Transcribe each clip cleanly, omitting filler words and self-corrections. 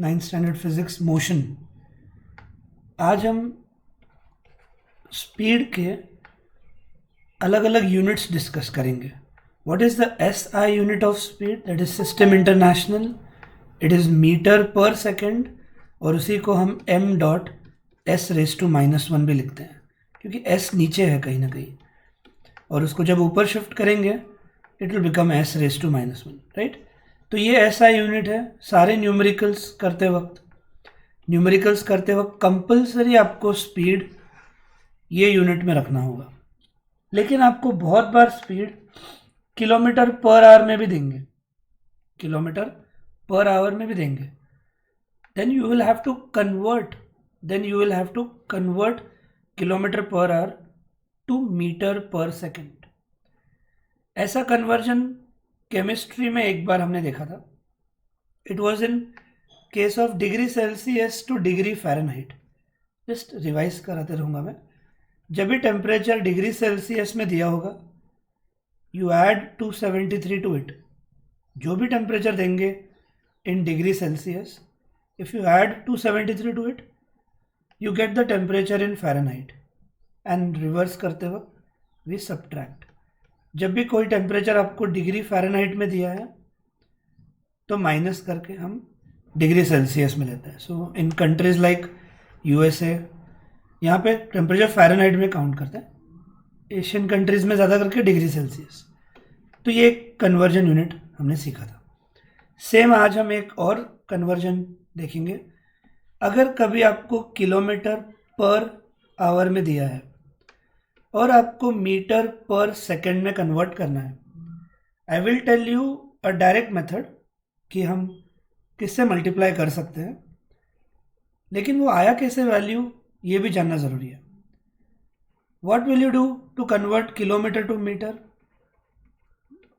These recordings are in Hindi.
Ninth standard physics motion. आज हम स्पीड के अलग अलग यूनिट्स डिस्कस करेंगे। What is the SI unit of speed? That is system international. It is metre per second, और उसी को हम m dot s raise to -1 भी लिखते हैं, क्योंकि s नीचे है कहीं ना कहीं, और उसको जब ऊपर शिफ्ट करेंगे it will become s raise to -1, right. तो ये SI यूनिट है। सारे न्यूमेरिकल्स करते वक्त कंपल्सरी आपको स्पीड ये यूनिट में रखना होगा। लेकिन आपको बहुत बार स्पीड किलोमीटर पर आवर में भी देंगे, किलोमीटर पर आवर में भी देंगे। then you will have to convert kilometre per hour to metre per second. ऐसा कन्वर्जन केमिस्ट्री में एक बार हमने देखा था। It was in case of degree Celsius to degree Fahrenheit. Just revise कराते रहूँगा मैं। जब भी टेम्परेचर डिग्री सेल्सियस में दिया होगा, यू ऐड 273 टू इट। जो भी टेम्परेचर देंगे in degree Celsius, if you add 273 to it, you get the temperature in Fahrenheit, and reverse करते वक्त we subtract। जब भी कोई टेम्परेचर आपको डिग्री फ़ारेनहाइट में दिया है तो माइनस करके हम डिग्री सेल्सियस में लेते हैं। सो इन कंट्रीज लाइक USA, यहाँ पे टेम्परेचर फ़ारेनहाइट में काउंट करते हैं। एशियन कंट्रीज में ज़्यादा करके डिग्री सेल्सियस। तो ये एक कन्वर्जन यूनिट हमने सीखा था। सेम आज हम एक और कन्वर्जन देखेंगे। अगर कभी आपको किलोमीटर पर आवर में दिया है और आपको मीटर पर सेकंड में कन्वर्ट करना है, I will tell you a direct method कि हम किससे मल्टीप्लाई कर सकते हैं। लेकिन वो आया कैसे वैल्यू, ये भी जानना ज़रूरी है। What will you do to convert kilometre to metre?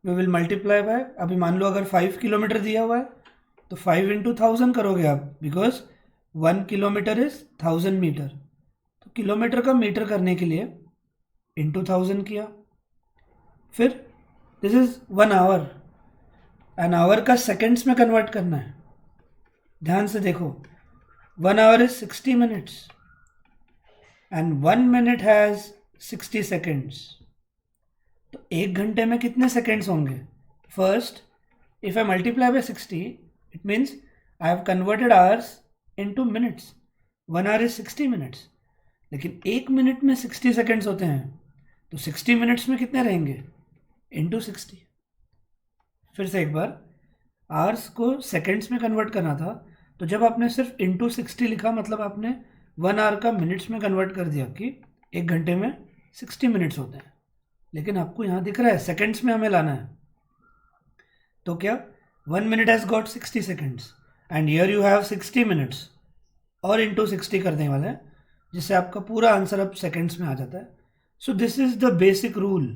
We will multiply by, अभी मान लो अगर 5 किलोमीटर दिया हुआ है तो 5 इंटू 1000 करोगे आप, बिकॉज 1 किलोमीटर इज 1000 मीटर। तो किलोमीटर का मीटर करने के लिए इंटू 1000 किया। फिर this is 1 hour, an hour का सेकेंड्स में कन्वर्ट करना है। ध्यान से देखो, 1 hour is 60 minutes and 1 minute has 60 seconds. तो एक घंटे में कितने सेकेंड्स होंगे? First, if I multiply by 60, it means I have converted hours into minutes. 1 hour is 60 minutes. लेकिन एक मिनट में 60 सेकेंड्स होते हैं, तो 60 मिनट्स में कितने रहेंगे? इंटू 60। फिर से एक बार, आवर्स को सेकेंड्स में कन्वर्ट करना था, तो जब आपने सिर्फ इंटू 60 लिखा, मतलब आपने 1 आवर का मिनट्स में कन्वर्ट कर दिया कि एक घंटे में 60 मिनट्स होते हैं। लेकिन आपको यहाँ दिख रहा है सेकेंड्स में हमें लाना है, तो क्या 1 minute has got 60 seconds and here you have 60 minutes, और इंटू 60 करने वाले हैं, जिससे आपका पूरा आंसर अब सेकेंड्स में आ जाता है। So this is the basic rule.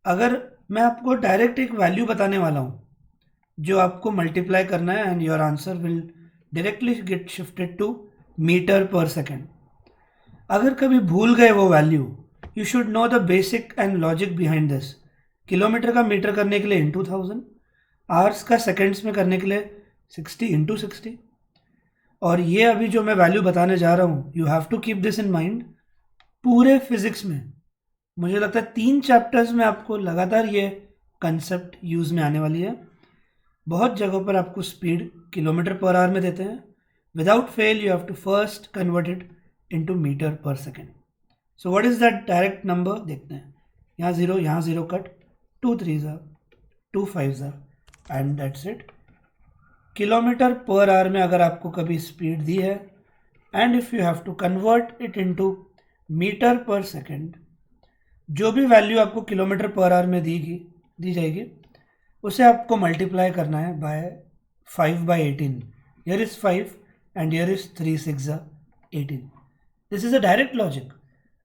अगर मैं आपको डायरेक्ट एक वैल्यू बताने वाला हूँ जो आपको मल्टीप्लाई करना है, and your answer will directly get shifted to metre per second. अगर कभी भूल गए वो value, you should know the basic and logic behind this. Kilometre का मीटर करने के लिए इंटू 1000, आवर्स का सेकेंड्स में करने के लिए 60 इंटू 60। और ये अभी जो मैं वैल्यू बताने जा रहा हूँ, you have to keep this in mind. पूरे फिजिक्स में मुझे लगता है 3 चैप्टर्स में आपको लगातार ये कंसेप्ट यूज़ में आने वाली है। बहुत जगहों पर आपको स्पीड किलोमीटर पर आवर में देते हैं। Without fail you have to first convert it into metre per second. So what is that direct number? देखते हैं। यहाँ 0 कट, 2 3 ज़ा, 2 5 ज़ा, and that's it. Kilometre per hour में अगर आपको कभी स्पीड दी है, and if you have to convert it into metre per second, जो भी वैल्यू आपको किलोमीटर पर आवर में दी जाएगी, उसे आपको मल्टीप्लाई करना है by 5/18। Here is 5 and here is 3 6 18। This is a direct logic.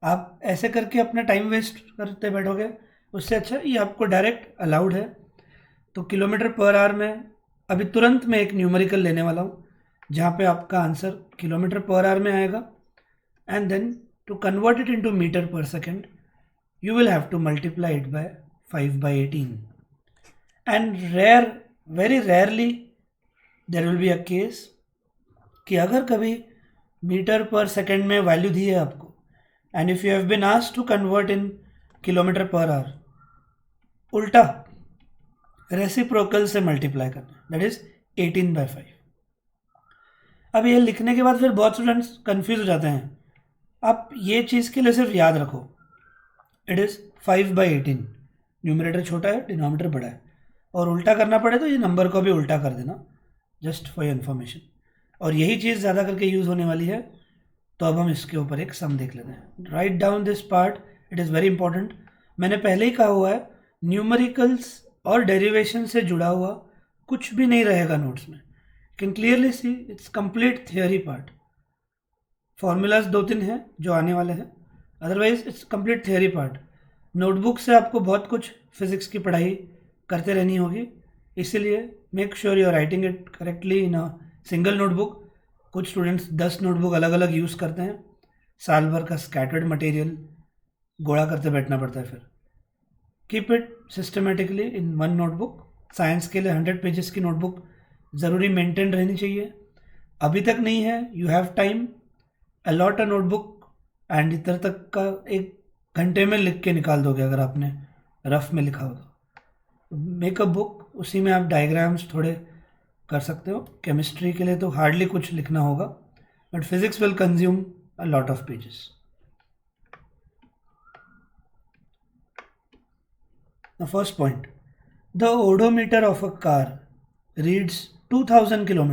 आप ऐसे करके अपना टाइम वेस्ट करते बैठोगे, उससे अच्छा ये आपको डायरेक्ट अलाउड है। तो किलोमीटर पर आवर में अभी तुरंत मैं एक न्यूमेरिकल लेने वाला हूँ जहाँ पे आपका आंसर किलोमीटर पर आवर में आएगा, and then to convert it into metre per second you will have to multiply it by 5/18. And very rarely there will be a case कि अगर कभी मीटर पर सेकेंड में वैल्यू दी है आपको, and if you have been asked to convert in kilometre per hour, उल्टा रेसिप्रोकल से मल्टीप्लाई करना, दैट इज 18/5। अब ये लिखने के बाद फिर बहुत स्टूडेंट्स कंफ्यूज हो जाते हैं। आप ये चीज़ के लिए सिर्फ याद रखो, इट इज़ 5/18, न्यूमरेटर छोटा है, डिनोमिनेटर बड़ा है, और उल्टा करना पड़े तो ये नंबर को भी उल्टा कर देना, जस्ट फॉर योर इन्फॉर्मेशन। और यही चीज़ ज़्यादा करके यूज़ होने वाली है, तो अब हम इसके ऊपर एक सम देख लेते हैं। Write down this part, it is very important. मैंने पहले ही कहा हुआ है, न्यूमेरिकल्स और डेरिवेशन से जुड़ा हुआ कुछ भी नहीं रहेगा नोट्स में। Can clearly see it's complete theory part. Formulas 2-3 हैं जो आने वाले हैं, otherwise it's complete theory part. Notebook से आपको बहुत कुछ फिजिक्स की पढ़ाई करते रहनी होगी, इसीलिए make sure you are writing it correctly in a single notebook. कुछ स्टूडेंट्स 10 नोटबुक अलग अलग यूज़ करते हैं, साल भर का स्कैटर्ड मटेरियल गोड़ा करते बैठना पड़ता है। फिर keep it systematically in one notebook. Science के लिए 100 पेजेस की नोटबुक ज़रूरी मेंटेन रहनी चाहिए। अभी तक नहीं है, you have time, allot a notebook, and इधर तक का 1 घंटे में लिख के निकाल दोगे अगर आपने रफ में लिखा हो तो। मेक अ बुक, उसी में आप डायग्राम्स थोड़े कर सकते हो। केमिस्ट्री के लिए तो हार्डली कुछ लिखना होगा, but physics will consume a lot of pages. The first point, the odometer of a car reads 2000 km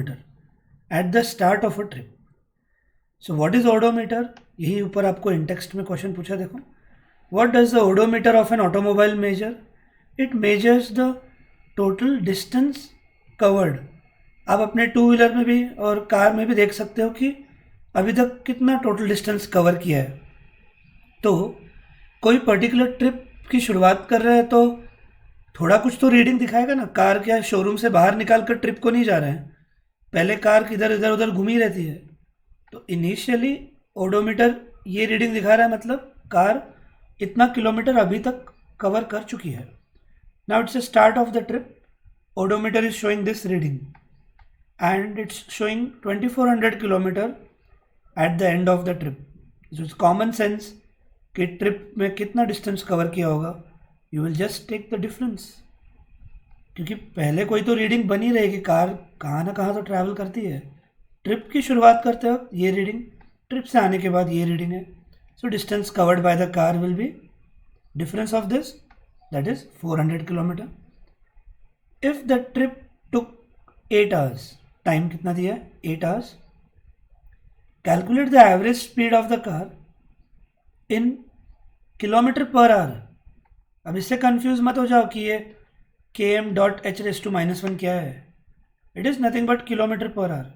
at the start of a trip. So what is odometer? यही ऊपर आपको इन टेक्स्ट में क्वेश्चन पूछा, देखो। What does the odometer of an automobile measure? It measures the total distance covered. आप अपने 2 व्हीलर में भी और कार में भी देख सकते हो कि अभी तक कितना टोटल डिस्टेंस कवर किया है। तो कोई पर्टिकुलर ट्रिप की शुरुआत कर रहे हैं तो थोड़ा कुछ तो रीडिंग दिखाएगा ना। कार क्या शोरूम से बाहर निकाल कर ट्रिप को नहीं जा रहे हैं, पहले कार किधर इधर उधर घूमी रहती है। तो इनिशियली ओडोमीटर ये रीडिंग दिखा रहा है, मतलब कार इतना किलोमीटर अभी तक कवर कर चुकी है। Now it's the start of the trip, odometer is showing this reading and it's showing 2400 kilometre at the end of the trip. It's common sense कि ट्रिप में कितना डिस्टेंस कवर किया होगा, you will just take the difference, क्योंकि पहले कोई तो रीडिंग बनी रहेगी। कार कहाँ ना कहाँ तो ट्रैवल करती है। ट्रिप की शुरुआत करते वक्त ये रीडिंग, ट्रिप से आने के बाद ये रीडिंग है। So distance covered by the car will be difference of this, that is 400 kilometre. If the trip took 8 hours, time कितना दिया है 8 hours, calculate the average speed of the car in kilometre per our. अब इससे कंफ्यूज मत हो जाओ कि ये km/h⁻⁻1 क्या है। It is nothing but kilometre per our.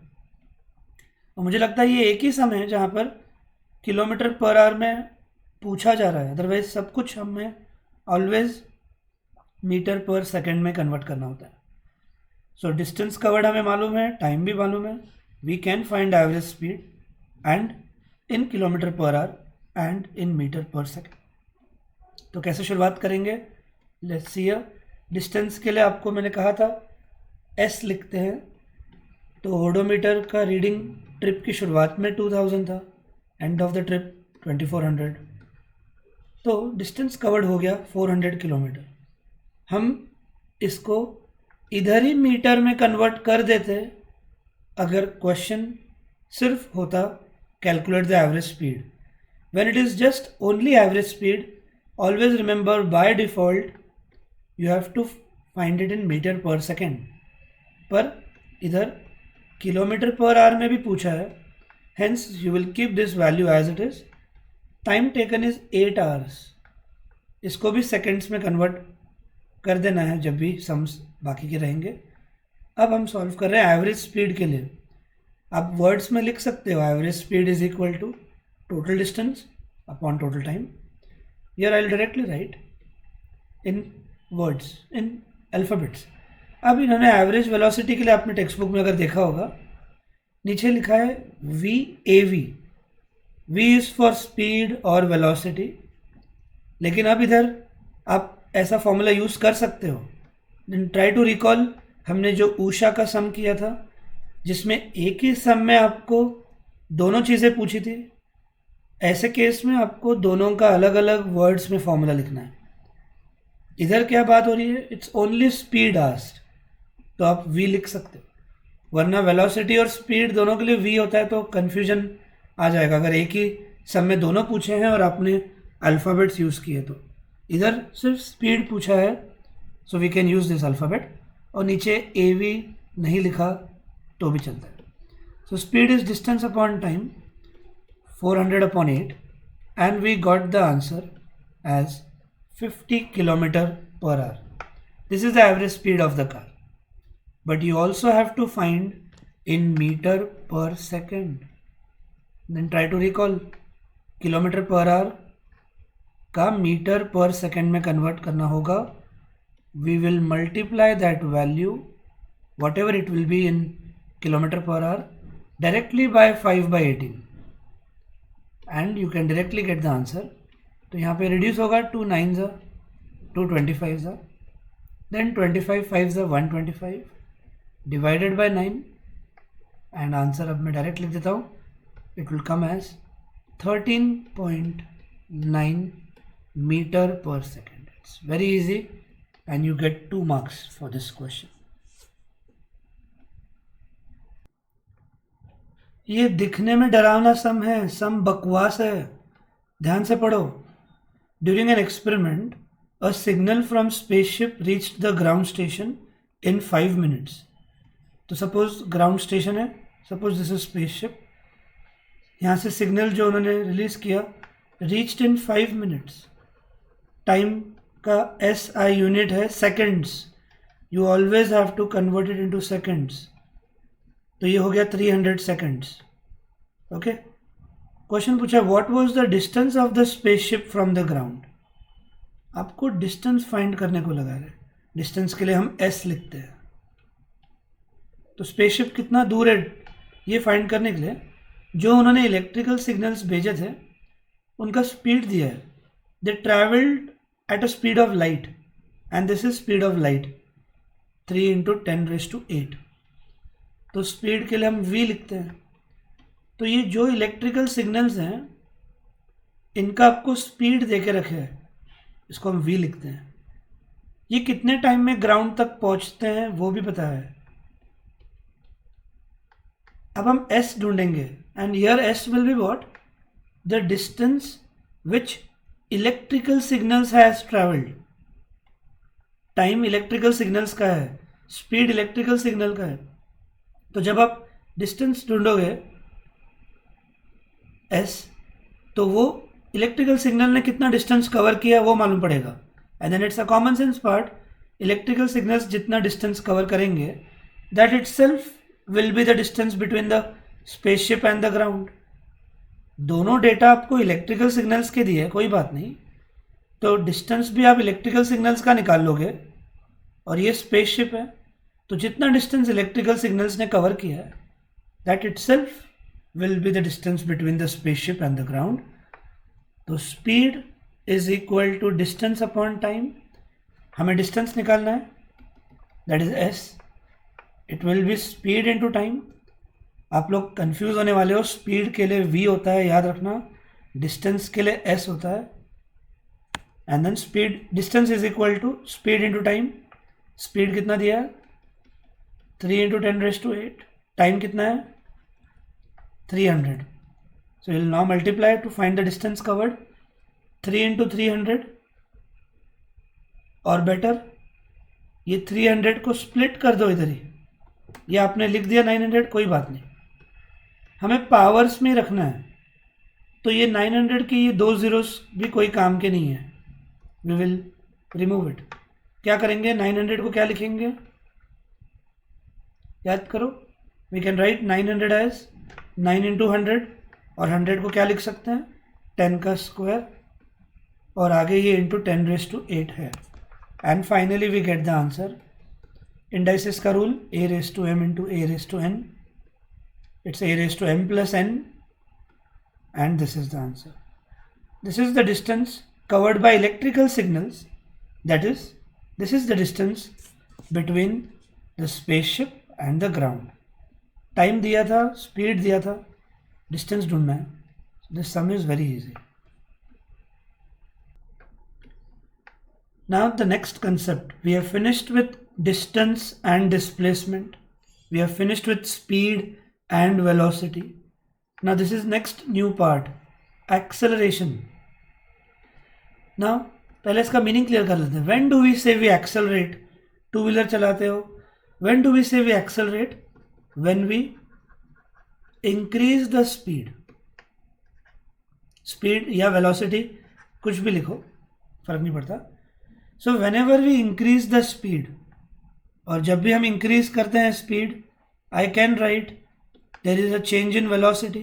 और मुझे लगता है ये एक ही सम है जहाँ पर किलोमीटर पर आवर में पूछा जा रहा है, अदरवाइज सब कुछ हमें ऑलवेज मीटर पर सेकेंड में कन्वर्ट करना होता है। सो डिस्टेंस कवर्ड हमें मालूम है, टाइम भी मालूम है, we can find average speed and in kilometre per hour and in metre per second. तो कैसे शुरुआत करेंगे, लेट्स सी। डिस्टेंस के लिए आपको मैंने कहा था एस लिखते हैं, तो ओडोमीटर का रीडिंग ट्रिप की शुरुआत में 2000 था, एंड ऑफ द ट्रिप 2400, तो डिस्टेंस कवर्ड हो गया 400 किलोमीटर। हम इसको इधर ही मीटर में कन्वर्ट कर देते अगर क्वेश्चन सिर्फ होता calculate the average speed. When it is just only average speed, always remember by default you have to find it in meter per second, पर इधर किलोमीटर पर आवर में भी पूछा है, hence you will keep this value as it is. Time taken is 8 hours, इसको भी सेकेंड्स में कन्वर्ट कर देना है जब भी सम्स बाकी के रहेंगे। अब हम सॉल्व कर रहे हैं एवरेज स्पीड के लिए। आप वर्ड्स में लिख सकते हो average speed is equal to total distance upon total time. Here I'll directly write in words, in alphabets. अब इन्होंने एवरेज वेलोसिटी के लिए आपने टेक्स्ट बुक में अगर देखा होगा, नीचे लिखा है VAV, V is for speed और वेलोसिटी। लेकिन अब इधर आप ऐसा फॉर्मूला यूज़ कर सकते हो। ट्राई टू रिकॉल, हमने जो ऊषा का सम किया था जिसमें एक ही सम में आपको दोनों चीज़ें पूछी थी, ऐसे केस में आपको दोनों का अलग अलग वर्ड्स में फॉर्मूला लिखना है। इधर क्या बात हो रही है, इट्स ओनली स्पीड आस्क्ड, तो आप v लिख सकते हो, वरना वेलोसिटी और स्पीड दोनों के लिए v होता है तो कन्फ्यूजन आ जाएगा अगर एक ही सम में दोनों पूछे हैं और आपने अल्फ़ाबेट्स यूज़ किए तो। इधर सिर्फ स्पीड पूछा है, so we can use this alphabet, और नीचे av नहीं लिखा तो भी चलता है। So speed is distance upon time 400 upon 8, and we got the answer as 50 kilometer per hour. This is the average speed of the car, but you also have to find in meter per second. Then try to recall, kilometer per hour का मीटर पर सेकेंड में कन्वर्ट करना होगा. We will multiply that value, whatever it will be in kilometer per hour, directly by 5/18, and you can directly get the answer. तो यहाँ पे रिड्यूस होगा 2 9s 2 25s, then 25 5s 125 divided by 9, and answer अब मैं डायरेक्ट लिख देता हूँ. It will come as 13.9 metre per second. It's very easy and you get 2 marks for this question. ये दिखने में डरावना सम है, सम बकवास है, ध्यान से पढ़ो. During an experiment a signal from spaceship reached the ground station in 5 minutes. तो सपोज ग्राउंड स्टेशन है, सपोज दिस इज स्पेसशिप, यहाँ से सिग्नल जो उन्होंने रिलीज किया रीच्ड इन 5 minutes. टाइम का SI यूनिट है seconds, you always have to convert it into seconds. तो ये हो गया 300 seconds. ओके. क्वेश्चन पूछा what was the distance of the spaceship from the ground. आपको डिस्टेंस फाइंड करने को लगा है. डिस्टेंस के लिए हम s लिखते हैं. तो स्पेसशिप कितना दूर है ये फाइंड करने के लिए जो उन्होंने इलेक्ट्रिकल सिग्नल्स भेजे थे उनका स्पीड दिया है. They travelled at a speed of light and this is speed of light 3 × 10⁸. तो स्पीड के लिए हम v लिखते हैं. तो ये जो इलेक्ट्रिकल सिग्नल्स हैं इनका आपको स्पीड दे के रखे है, इसको हम v लिखते हैं. ये कितने टाइम में ग्राउंड तक पहुंचते हैं वो भी पता है. अब हम s ढूंढेंगे and here s will be what, the distance which electrical signals has travelled. Time electrical signals का है, स्पीड इलेक्ट्रिकल सिग्नल का है. तो जब आप डिस्टेंस ढूंढोगे s, तो वो इलेक्ट्रिकल सिग्नल ने कितना डिस्टेंस कवर किया वो मालूम पड़ेगा. And then it's a common sense part, electrical signals जितना डिस्टेंस कवर करेंगे that itself will be the distance between the spaceship and the ground. दोनों डेटा आपको इलेक्ट्रिकल सिग्नल्स के दिए, कोई बात नहीं, तो डिस्टेंस भी आप इलेक्ट्रिकल सिग्नल्स का निकाल लोगे. और ये स्पेसशिप है, तो जितना डिस्टेंस इलेक्ट्रिकल सिग्नल्स ने कवर किया है that itself will be the distance between the spaceship and the ground. तो speed is equal to distance upon time. हमें डिस्टेंस निकालना है, that is s. It will be speed into time. आप लोग कंफ्यूज होने वाले हो, स्पीड के लिए v होता है याद रखना, डिस्टेंस के लिए s होता है. And then speed, distance is equal to speed into time. Speed कितना दिया है 3 × 10⁸. टाइम कितना है 300. So will now multiply two find the distance covered. 3 × 300, और बेटर ये 300 को स्प्लिट कर दो इधर ही. ये आपने लिख दिया 900, कोई बात नहीं, हमें पावर्स में रखना है. तो ये 900 के ये 2 zeros भी कोई काम के नहीं है. We will remove it. क्या करेंगे, 900 को क्या लिखेंगे, याद करो. वी कैन राइट 900 एज 9 × 100, और 100 को क्या लिख सकते हैं 10 का स्क्वायर, और आगे ये इंटू 10⁸ है. And finally we get the answer. Indices का rule a⁻m × a⁻n. It's a⁻m + n, and this is the answer. This is the distance covered by electrical signals, that is, this is the distance between the spaceship and the ground. Time दिया था, स्पीड दिया था, डिस्टेंस ढूंढना है. This some is very easy. Now the next concept, we have finished with distance and displacement. We have finished with speed and velocity. Now this is next new part, acceleration. Now पहले इसका मीनिंग क्लियर कर लेते हैं. When do we say we accelerate? Two wheeler चलाते हो. When do we say we accelerate? When we increase the speed. Speed या velocity कुछ भी लिखो, फर्क नहीं पड़ता. So whenever we increase the speed, और जब भी हम इंक्रीज करते हैं speed, I can write there is a change in velocity.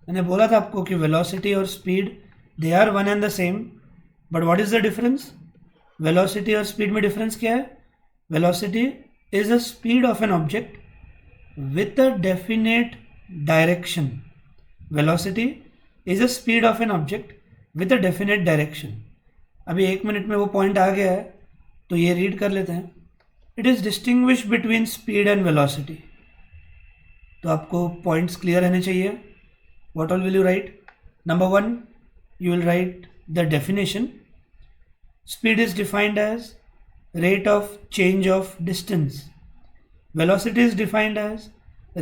मैंने बोला था आपको कि वेलोसिटी और speed they are one and the same, but what is the difference? Velocity और स्पीड में डिफरेंस क्या है? Velocity is a speed of an object with a definite direction. Velocity is a speed of an object with a definite direction. अभी 1 मिनट में वो पॉइंट आ गया है, तो ये रीड कर लेते हैं. It is distinguish between speed and velocity. तो आपको पॉइंट्स क्लियर रहने चाहिए. What all will you write? Number 1, you will write the definition. Speed is defined as rate of change of distance. Velocity is defined as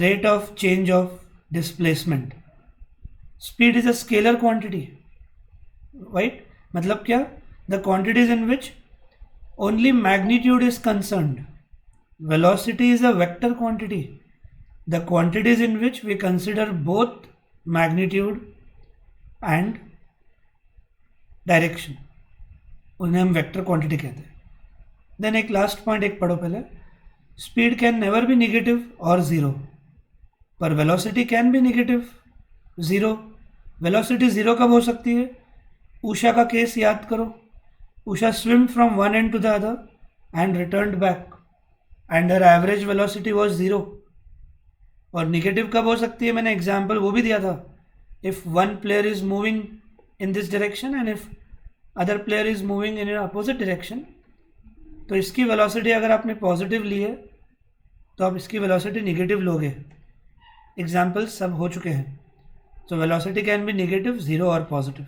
rate of change of displacement. Speed is a scalar quantity, right? मतलब क्या? The quantities in which only magnitude is concerned. Velocity is a vector quantity. The quantities in which we consider both magnitude and direction, उन्हें हम vector quantity कहते हैं. देन एक लास्ट पॉइंट एक पढ़ो पहले. Speed can never be negative और ज़ीरो, पर velocity can be negative zero. Velocity zero कब हो सकती है? उषा का केस याद करो. Usha swim from one end to the other end returned back and her average velocity was zero. और निगेटिव कब हो सकती है? मैंने एग्जाम्पल वो भी दिया था. If one player is moving in this direction and if other player is moving in opposite direction, तो इसकी वेलोसिटी अगर आपने पॉजिटिव ली है तो आप इसकी वेलोसिटी निगेटिव लोगे. एग्जाम्पल्स सब हो चुके हैं. So velocity can be negative, zero और positive.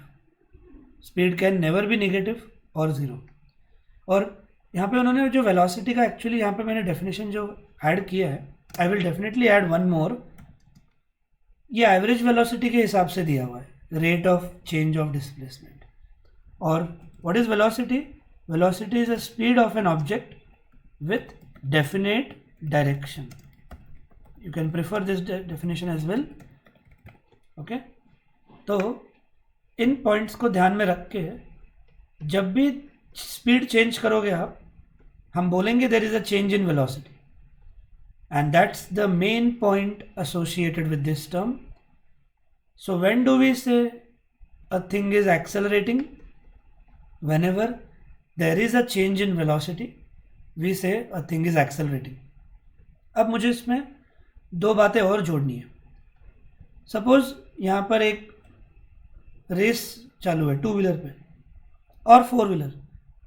Speed can never be negative और ज़ीरो. और यहाँ पे उन्होंने जो वेलोसिटी का एक्चुअली यहाँ पे मैंने डेफिनेशन जो ऐड किया है, I will definitely add one more. ये एवरेज वेलोसिटी के हिसाब से दिया हुआ है, rate of change of displacement. और what is velocity? Velocity is a speed of an object with definite direction. You can prefer this definition as well. Okay? तो इन पॉइंट्स को ध्यान में रख के जब भी स्पीड चेंज करोगे आप, हम बोलेंगे there is a change in velocity. And that's the main point associated with this term. So when do we say a thing is accelerating? Whenever there is a change in velocity, we say a thing is accelerating. अब मुझे इसमें दो बातें और जोड़नी है. सपोज यहाँ पर एक रेस चालू है 2 व्हीलर पे और 4 व्हीलर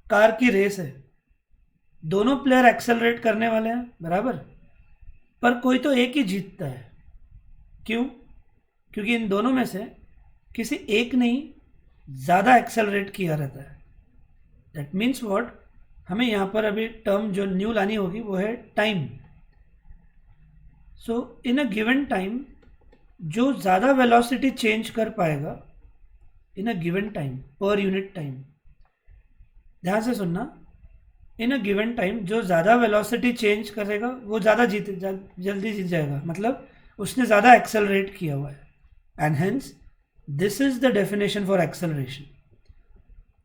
कार की रेस है. दोनों प्लेयर एक्सेलरेट करने वाले हैं बराबर, पर कोई तो एक ही जीतता है. क्यों? क्योंकि इन दोनों में से किसी एक ने ही ज़्यादा एक्सेलरेट किया रहता है. That means what? हमें यहाँ पर अभी टर्म जो न्यू लानी होगी वो है time. So in a given time जो ज़्यादा वेलोसिटी चेंज कर पाएगा in a given time per unit time, ध्यान से सुनना, इन अ गिवन टाइम जो ज़्यादा वेलोसिटी चेंज करेगा वो ज़्यादा जल्दी जीत जाएगा. मतलब उसने ज़्यादा एक्सेलरेट किया हुआ है. And hence this is the definition for acceleration.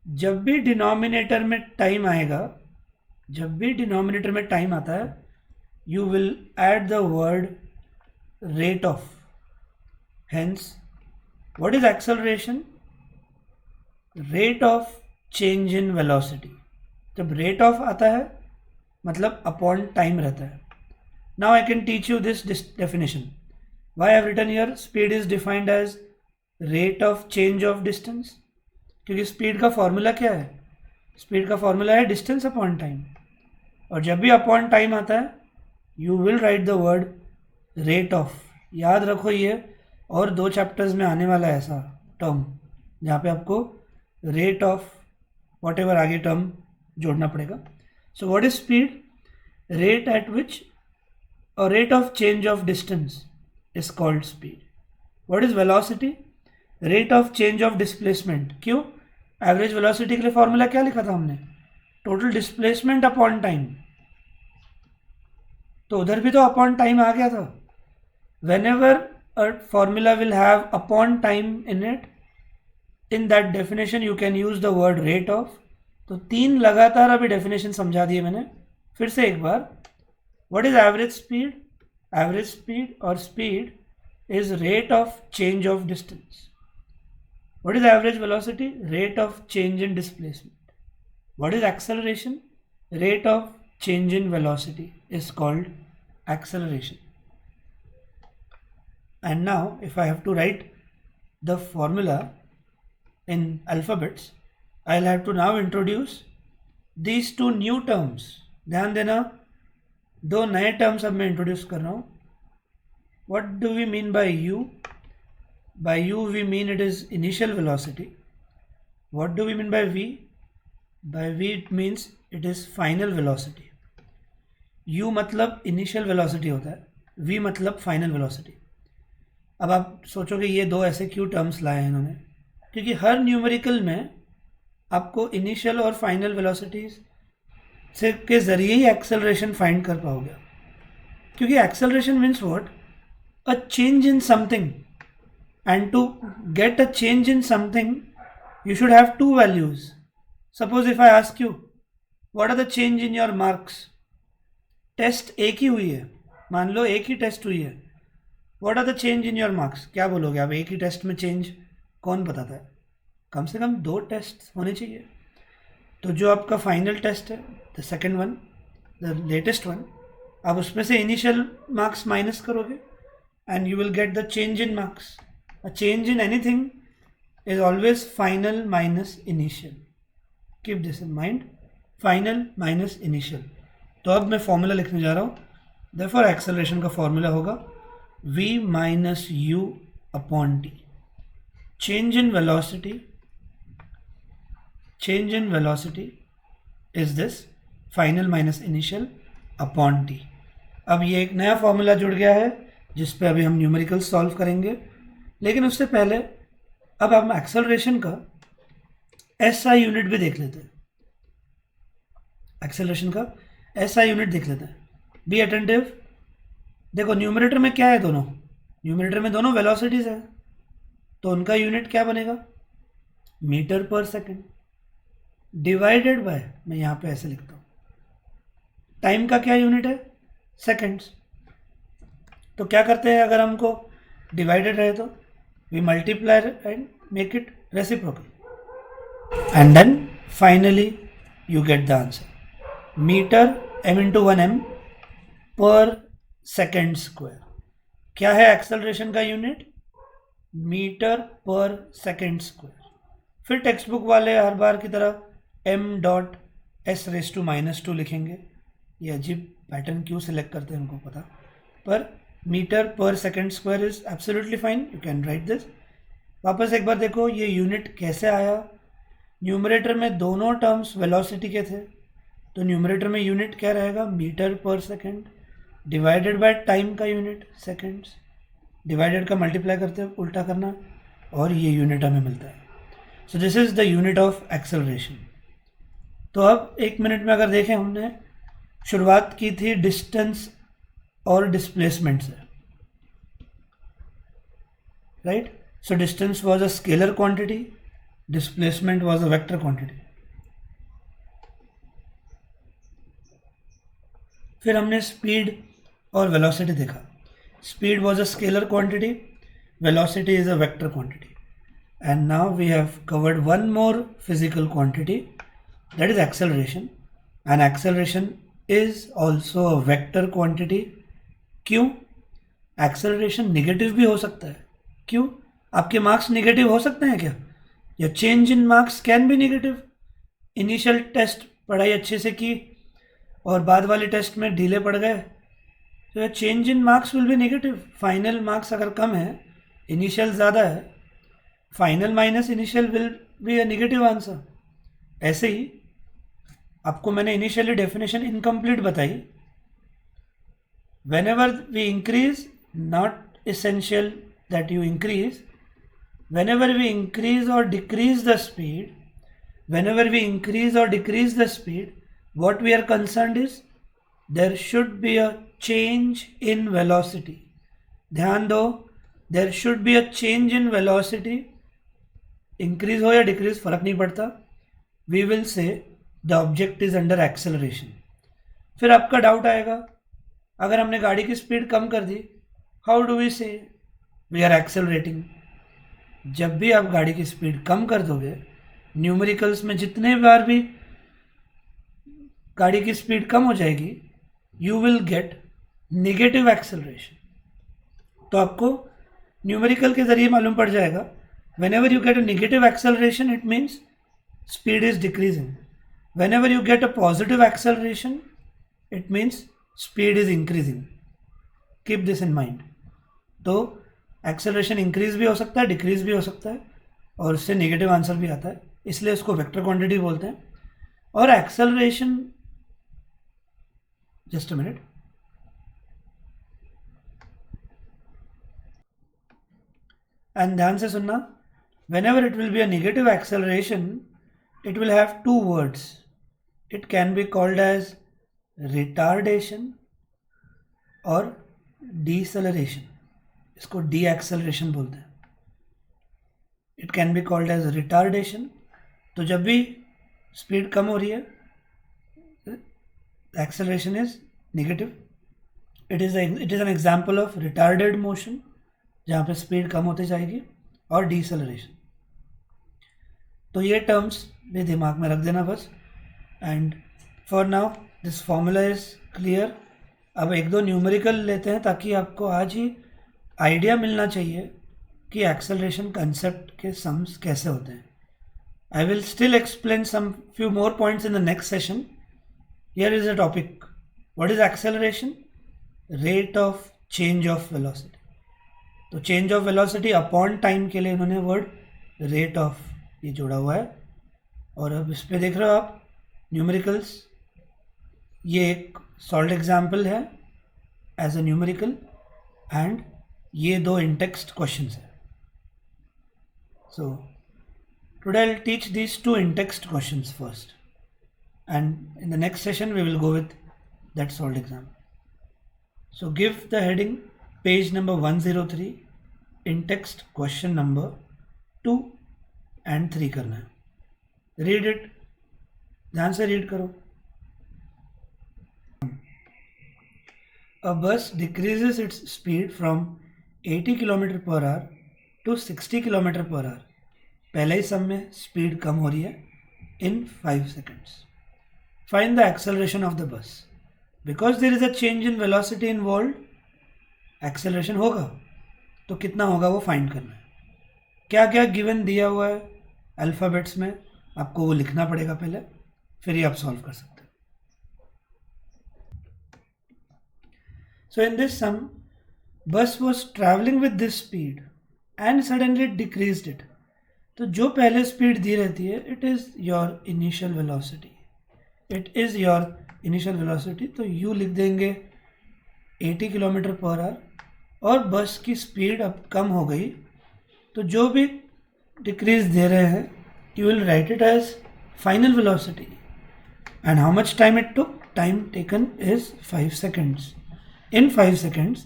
जब भी डिनोमिनेटर में टाइम आएगा, जब भी डिनोमिनेटर में टाइम आता है, you will add the word rate of. Hence what is acceleration? Rate of change in velocity. जब रेट ऑफ आता है मतलब अपॉन टाइम रहता है. Now I can teach you this definition. Why I have written here speed is defined as rate of change of distance. क्योंकि स्पीड का फॉर्मूला क्या है? स्पीड का फॉर्मूला है डिस्टेंस अपॉन टाइम. और जब भी अपॉन टाइम आता है you will write the word rate of, याद रखो ये, और 2 चैप्टर्स में आने वाला है ऐसा टर्म जहाँ पे आपको रेट ऑफ वॉट एवर आगे टर्म जोड़ना पड़ेगा. So what is speed? Rate at which और rate of change of distance is called speed. What is velocity? Rate of change of displacement. क्यों? एवरेज वेलोसिटी के लिए फॉर्मूला क्या लिखा था हमने? Total displacement upon time. तो उधर भी तो अपॉन टाइम आ गया था. Whenever a formula will have upon time in it, in that definition you can use the word rate of. तो 3 लगातार अभी डेफिनेशन समझा दिए मैंने. फिर से एक बार, what is average speed? Average speed और speed is rate of change of distance. What is average velocity? Rate of change in displacement. What is acceleration? Rate of change in velocity is called acceleration. And now if I have to write the formula in alphabets, I'll have to now introduce these 2 new terms. ध्यान देना, 2 नए terms अब मैं introduce कर रहा हूँ. What do we mean by u? By u we mean it is initial velocity. What do we mean by v? By v it means it is final velocity. u मतलब initial velocity होता है, v मतलब final velocity. अब आप सोचोगे ये 2 ऐसे क्यों टर्म्स लाए हैं इन्होंने? क्योंकि हर न्यूमेरिकल में आपको इनिशियल और फाइनल वेलोसिटीज से के ज़रिए ही एक्सेलरेशन फाइंड कर पाओगे. क्योंकि acceleration means what? A change in something, and to get a change in something you should have 2 values. Suppose if I ask you what are the change in your marks? Test एक ही हुई है, मान लो एक ही टेस्ट हुई है. What are the change in your marks? क्या बोलोगे आप? एक ही टेस्ट में चेंज कौन बताता है? कम से कम 2 टेस्ट होने चाहिए. तो जो आपका फाइनल टेस्ट है, the second one, the latest one, आप उसमें से इनिशियल मार्क्स माइनस करोगे and you will get the change in marks. A change in anything is always final minus initial. Keep this in mind. Final minus initial. तो अब मैं फॉर्मूला लिखने जा रहा हूँ. Therefore acceleration का फॉर्मूला होगा v minus u upon t. Change in velocity is this final minus initial upon t. अब ये एक नया फॉर्मूला जुड़ गया है जिस पे अभी हम न्यूमेरिकल सॉल्व करेंगे. लेकिन उससे पहले अब हम एक्सेलरेशन का एसआई यूनिट भी देख लेते हैं. एक्सेलरेशन का एसआई यूनिट देख लेते हैं. Be attentive. देखो न्यूमरेटर में क्या है? न्यूमरेटर में दोनों वेलोसिटीज है, तो उनका यूनिट क्या बनेगा? Metre per second divided by, मैं यहाँ पे ऐसे लिखता हूँ, टाइम का क्या यूनिट है? सेकेंड्स. तो क्या करते हैं अगर हमको डिवाइडेड रहे तो? We multiply and make it reciprocal, and then finally you get the answer. Metre m into 1m per second square. क्या है एक्सेलरेशन का unit? Metre per second square. फिर टेक्स्ट बुक वाले हर बार की तरह m.s⁻² लिखेंगे. ये अजीब पैटर्न क्यों सिलेक्ट करते हैं उनको पता, पर metre per second square is absolutely fine. You can write this. वापस एक बार देखो ये यूनिट कैसे आया. न्यूमरेटर में दोनों टर्म्स वेलोसिटी के थे, तो न्यूमरेटर में यूनिट क्या रहेगा? Metre per second divided by time का यूनिट सेकेंड्स. डिवाइडेड का मल्टीप्लाई करते हैं, उल्टा करना, और ये यूनिट हमें मिलता है. So this is the unit of acceleration. तो अब 1 मिनट में अगर देखें, हमने शुरुआत की थी डिस्टेंस और डिस्प्लेसमेंट से, right? So distance was a scalar quantity, displacement was a vector quantity. फिर हमने स्पीड और वेलोसिटी देखा. Speed was a scalar quantity, velocity is a vector quantity. And now we have covered one more physical quantity, that is acceleration. And acceleration is also a vector quantity. क्यों? एक्सेलरेशन निगेटिव भी हो सकता है. क्यों? आपके मार्क्स निगेटिव हो सकते हैं क्या? या change in marks can be negative. Initial test पढ़ाई अच्छे से की और बाद वाले टेस्ट में ढीले पड़ गए, तो change in marks will be negative. Final marks अगर कम है, इनिशियल ज़्यादा है, final minus initial will be a negative answer. ऐसे ही आपको मैंने इनिशियली डेफिनेशन इनकम्प्लीट बताई. whenever we increase, not essential that you increase, whenever we increase or decrease the speed, whenever we increase or decrease the speed, what we are concerned is there should be a change in velocity. ध्यान दो, there should be a change in velocity. Increase हो या डिक्रीज फर्क नहीं पड़ता. We will say the object is under acceleration. फिर आपका डाउट आएगा, अगर हमने गाड़ी की स्पीड कम कर दी, हाउ डू वी से वी आर एक्सेलरेटिंग. जब भी आप गाड़ी की स्पीड कम कर दोगे, न्यूमेरिकल्स में जितने बार भी गाड़ी की स्पीड कम हो जाएगी, you will get negative acceleration. तो आपको न्यूमेरिकल के जरिए मालूम पड़ जाएगा, whenever you get a negative acceleration, it means speed is decreasing. Whenever you get a positive acceleration, it means speed is increasing. Keep this in mind. तो acceleration increase भी हो सकता है, decrease भी हो सकता है, और उससे negative आंसर भी आता है, इसलिए इसको वेक्टर क्वांटिटी बोलते हैं. और acceleration, just a minute, and ध्यान से सुनना, whenever it will be a negative acceleration, it will have two words. It can be called as retardation or deceleration. इसको de-acceleration बोलते हैं. It can be called as retardation. तो जब भी स्पीड कम हो रही है, acceleration is negative. It is an example of retarded motion, जहाँ पे स्पीड कम होती जाएगी, और deceleration. तो ये टर्म्स भी दिमाग में रख देना बस. And for now this formula is clear. अब एक दो न्यूमेरिकल लेते हैं ताकि आपको आज ही आइडिया मिलना चाहिए कि एक्सेलरेशन कंसेप्ट के सम्स कैसे होते हैं. I will still explain some few more points in the next session. Here is a topic, what is acceleration? Rate of change of velocity. तो change of velocity upon time के लिए उन्होंने वर्ड रेट ऑफ ये जोड़ा हुआ है. और अब इस पे देख रहे हो आप न्यूमेरिकल्स. ये एक सॉल्व्ड एग्जाम्पल है एज अ न्यूमेरिकल, एंड ये दो इन टेक्स्ट क्वेश्चंस है. So today I will teach these two in text questions first, and in the next session we will go with that solved example. So give the heading page number 103, in text question number 2 and 3 करना है. रीड इट, ध्यान से रीड करो. A bus decreases its speed from 80 km per hour to 60 km per hour. पहले ही सम में स्पीड कम हो रही है in 5 seconds. Find the acceleration of the bus. Because there is a change in velocity involved, acceleration होगा, तो कितना होगा वो फाइंड करना है. क्या क्या गिवन दिया हुआ है अल्फ़ाबेट्स में, आपको वो लिखना पड़ेगा पहले, फिर ही आप सॉल्व कर सकते हैं. सो इन दिस सम, बस was travelling with this speed and suddenly it decreased it. तो जो पहले स्पीड दी रहती है, it is your initial velocity. It is your initial velocity. तो यू लिख देंगे 80 किलोमीटर पर आवर, और बस की स्पीड अब कम हो गई, तो जो भी डिक्रीज दे रहे हैं, you will write it as final velocity. And how much time it took? Time taken is 5 seconds. In 5 seconds,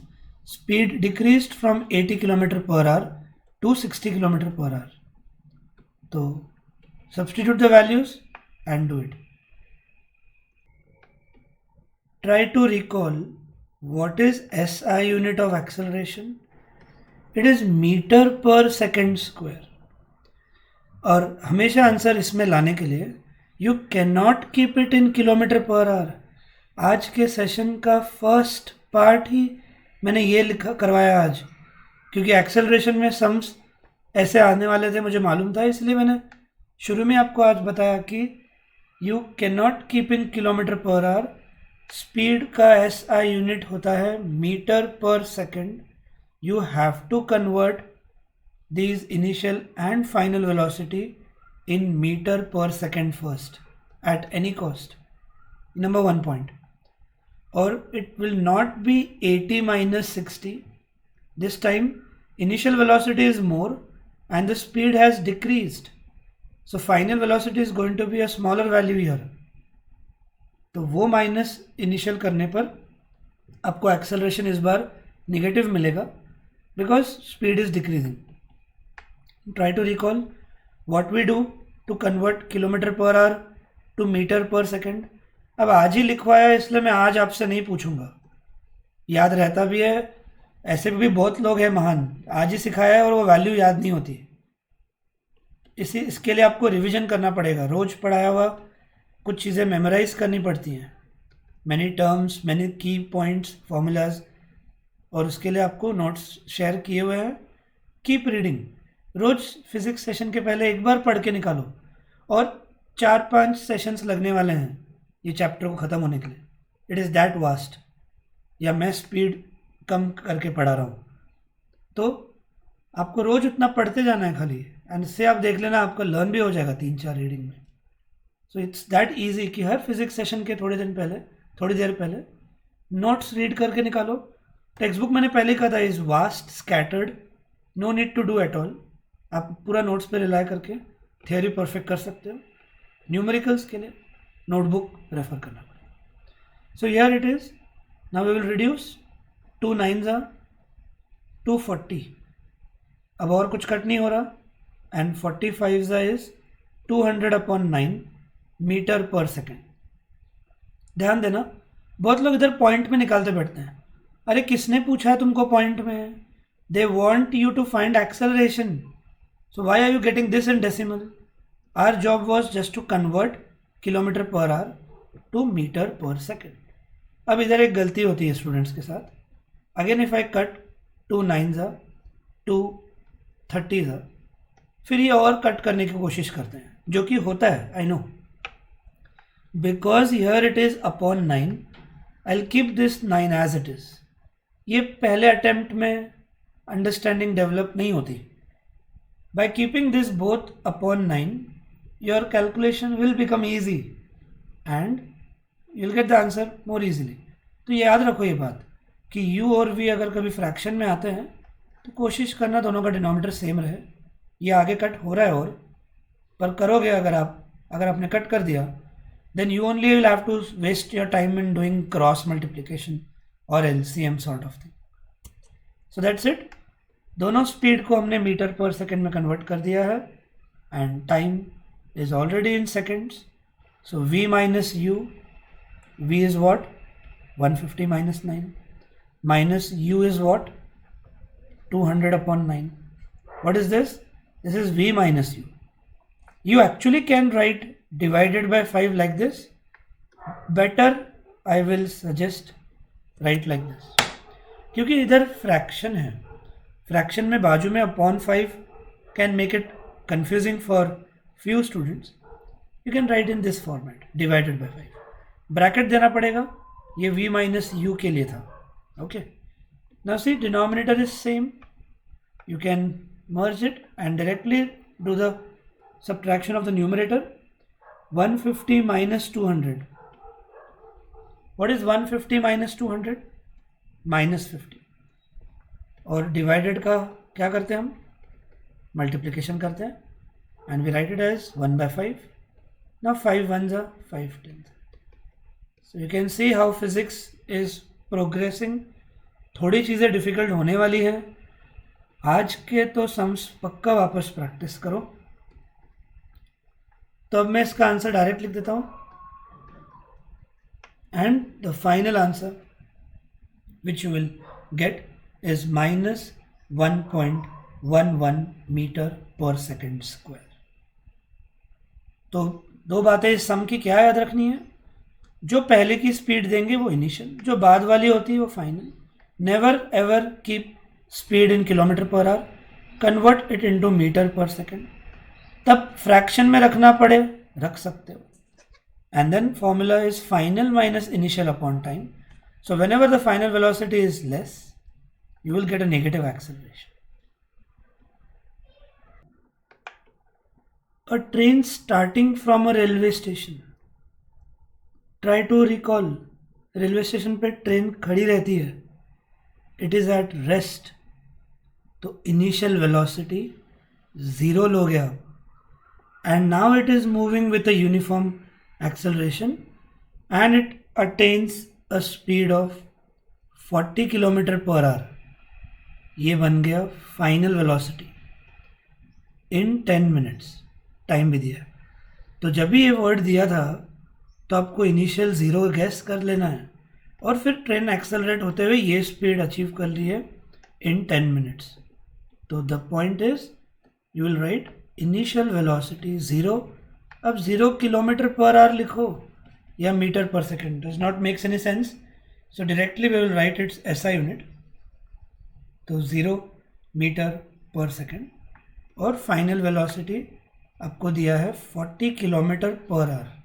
speed decreased from 80 kilometre per hour to 60 kilometre per hour. तो substitute the values and do it. Try to recall what is SI unit of acceleration? It is meter per second square. और हमेशा आंसर इसमें लाने के लिए you can not keep it in kilometre per our. आज के सेशन का फर्स्ट पार्ट ही मैंने ये लिखा करवाया आज, क्योंकि एक्सेलरेशन में सम्स ऐसे आने वाले थे, मुझे मालूम था, इसलिए मैंने शुरू में आपको आज बताया कि you can not keep in kilometre per our, speed का SI यूनिट होता है metre per second. You have to convert these initial and final velocity in meter per second first at any cost. Number 1 point. Or it will not be 80 minus 60. This time initial velocity is more and the speed has decreased. So final velocity is going to be a smaller value here. तो वो माइनस इनिशियल करने पर आपको एक्सेलरेशन इस बार नेगेटिव मिलेगा because speed is decreasing. Try to recall what we do to convert kilometre per hour to metre per second. अब आज ही लिखवाया इसलिए मैं आज आपसे नहीं पूछूंगा, याद रहता भी है. ऐसे भी बहुत लोग हैं महान, आज ही सिखाया है और वो वैल्यू याद नहीं होती. इसके लिए आपको रिवीजन करना पड़ेगा. रोज पढ़ाया हुआ कुछ चीज़ें मेमोराइज करनी पड़ती हैं, many terms, many key points, formulas, और उसके लिए आपको नोट्स शेयर किए हुए हैं. Keep reading. रोज फिजिक्स सेशन के पहले एक बार पढ़ के निकालो, और 4-5 सेशंस लगने वाले हैं ये चैप्टर को ख़त्म होने के लिए. It is that vast. या मैं स्पीड कम करके पढ़ा रहा हूँ, तो आपको रोज उतना पढ़ते जाना है खाली, एंड इससे आप देख लेना आपका लर्न भी हो जाएगा 3-4 रीडिंग में. सो इट्स दैट ईजी कि हर फिजिक्स सेशन के थोड़ी देर पहले नोट्स रीड करके निकालो. टेक्स्ट बुक मैंने पहले कहा था is vast, scattered, no need to do at all. आप पूरा नोट्स पे रिलाई करके थियोरी परफेक्ट कर सकते हो. न्यूमेरिकल्स के लिए नोटबुक रेफर करना पड़ेगा. So here it is. Now we will reduce. 2 9s are 240. अब और कुछ कट नहीं हो रहा. And 45 is 200/9 metre per second. ध्यान देना, बहुत लोग इधर पॉइंट में निकालते बैठते हैं. अरे किसने पूछा है तुमको पॉइंट में? They want you to find acceleration. So why are you getting this in decimal? Our job was just to convert kilometre per hour to metre per second. अब इधर एक गलती होती है स्टूडेंट्स के साथ. Again if I cut 2 9s are 2 30s are, फिर ये और कट करने की कोशिश करते हैं, जो कि होता है, I know. Because here it is upon 9, I will keep this 9 as it is. ये पहले अटेम्प्ट में अंडरस्टैंडिंग डेवलप नहीं होती. By keeping this both upon 9 your calculation will become easy and you will get the answer more easily. तो ये याद रखो ये बात कि u और v अगर कभी फ्रैक्शन में आते हैं तो कोशिश करना दोनों का डिनोमिनेटर सेम रहे. ये आगे कट हो रहा है और पर करोगे अगर आपने कट कर दिया, then you only will have to waste your time in doing cross multiplication or LCM sort of thing. So that's it. दोनों स्पीड को हमने मीटर पर सेकेंड में कन्वर्ट कर दिया है and time is already in seconds. So v minus u, v is what? 150 minus 9 minus u is what? 200/9. What is this? This is v minus u. You actually can write divided by 5 like this. Better I will suggest write like this. क्योंकि इधर फ्रैक्शन है, फ्रैक्शन में बाजू में upon 5 can make it confusing for few students. You can write in this format, divided by 5. Bracket देना पड़ेगा, ये v minus u के लिए था. Okay. Now see, denominator is same. You can merge it and directly do the subtraction of the numerator. 150 minus 200. What is 150 minus 200? Minus 50. और डिवाइडेड का क्या करते हैं हम? मल्टीप्लिकेशन करते हैं and we write it as 1/5. Now 5 1s are 5 10s. So you can see how physics is progressing. थोड़ी चीज़ें डिफ़िकल्ट होने वाली है. आज के तो सम्स पक्का वापस प्रैक्टिस करो. तो अब मैं इसका आंसर डायरेक्ट लिख देता हूँ. And the final answer which you will get is -1.11 metre per second square. तो दो बातें इस सम की क्या याद रखनी है? जो पहले की स्पीड देंगे वो इनिशियल, जो बाद वाली होती है वो final. Never ever keep speed in kilometre per hour, convert it into metre per second. तब फ्रैक्शन में रखना पड़े रख सकते हो. and then formula is final minus initial upon time. So whenever the final velocity is less, you will get a negative acceleration. A train starting from a railway station. Try to recall, railway station पे ट्रेन खड़ी रहती है, इट इज़ एट रेस्ट, तो इनिशियल वेलोसिटी ज़ीरो लोगे आप, and now it is moving with a uniform acceleration and it attains a speed of 40 kilometre per our. ये बन गया फाइनल वेलोसिटी इन 10 मिनट्स. टाइम भी दिया. तो जब भी ये वर्ड दिया था तो आपको इनिशियल ज़ीरो गैस कर लेना है, और फिर ट्रेन एक्सेलरेट होते हुए ये स्पीड अचीव कर ली है इन 10 मिनट्स. तो the point is you will write initial velocity zero. अब 0 किलोमीटर पर आवर लिखो या metre per second, does not makes any sense. So directly we will write it's SI unit. तो 0 मीटर पर सेकेंड, और फाइनल वेलोसिटी आपको दिया है 40 kilometre per our.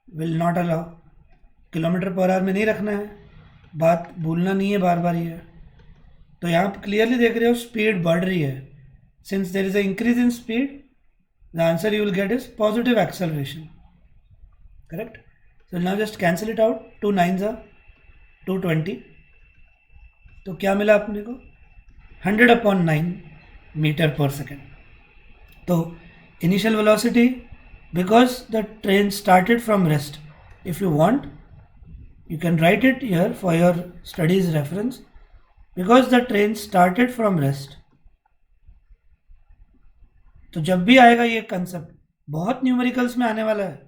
Will not allow, kilometre per hour में नहीं रखना है, बात भूलना नहीं है बार बार ये. तो यहाँ आप क्लियरली देख रहे हो स्पीड बढ़ रही है. Since there is a increase in speed, the answer you will get is positive acceleration. Correct. So now just cancel it out. 2 9s are 220. तो क्या मिला अपने को? 100/9 मीटर पर सेकेंड. तो initial velocity, because the train started from rest, if you want you can write it here for your studies reference, because the train started from rest. तो जब भी आएगा ये कंसेप्ट बहुत न्यूमेरिकल्स में आने वाला है,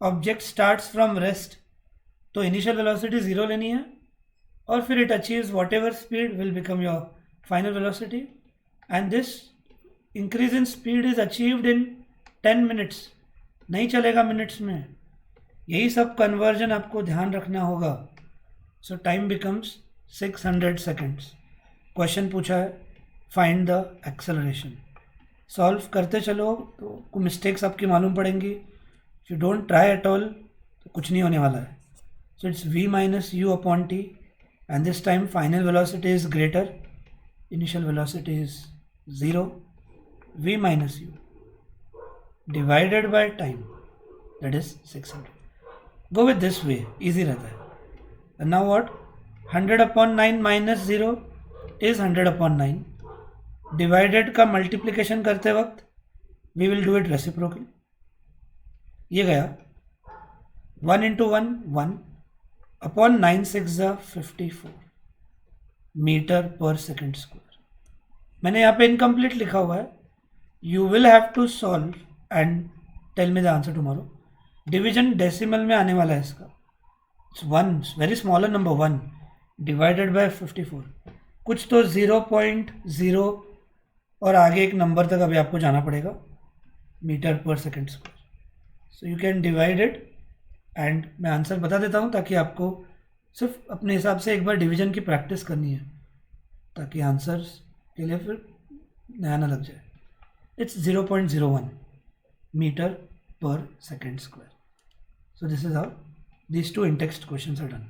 ऑब्जेक्ट स्टार्ट्स फ्रॉम रेस्ट, तो इनिशियल वेलोसिटी ज़ीरो लेनी है, और फिर it achieves what ever speed will become your final velocity, and this increase in speed is achieved in 10 minutes. नहीं चलेगा मिनट्स में. यही सब कन्वर्जन आपको ध्यान रखना होगा. सो टाइम बिकम्स 600 सेकेंड्स. क्वेश्चन पूछा है फाइंड द एक्सेलरेशन. सॉल्व करते चलो तो कुछ मिस्टेक्स आपकी मालूम पड़ेंगी. If you don't try at all तो कुछ नहीं होने वाला है. So it's v minus u upon t, and this time final velocity is greater, initial velocity is 0. v minus u divided by time, that is 600. Go with this way, easy रहता है. And now what? 100/9 minus 0 is 100/9. Divided का मल्टीप्लिकेशन करते वक्त we will do it reciprocally. ये गया 1 into 1 1 upon 9 6 54 metre per second square. मैंने यहाँ पे इनकम्प्लीट लिखा हुआ है. You will have to solve and tell me the answer tomorrow. Division decimal में आने वाला है इसका. It's 1, very smaller number 1 divided by 54. कुछ तो 0.0 और आगे एक नंबर तक अभी आपको जाना पड़ेगा metre per second square. So you can divide it, and मैं आंसर बता देता हूँ ताकि आपको सिर्फ अपने हिसाब से एक बार डिवीजन की प्रैक्टिस करनी है, ताकि आंसर्स के लिए फिर नया ना लग जाए. It's 0.01 metre per second square. So this is how these two in-text questions are done.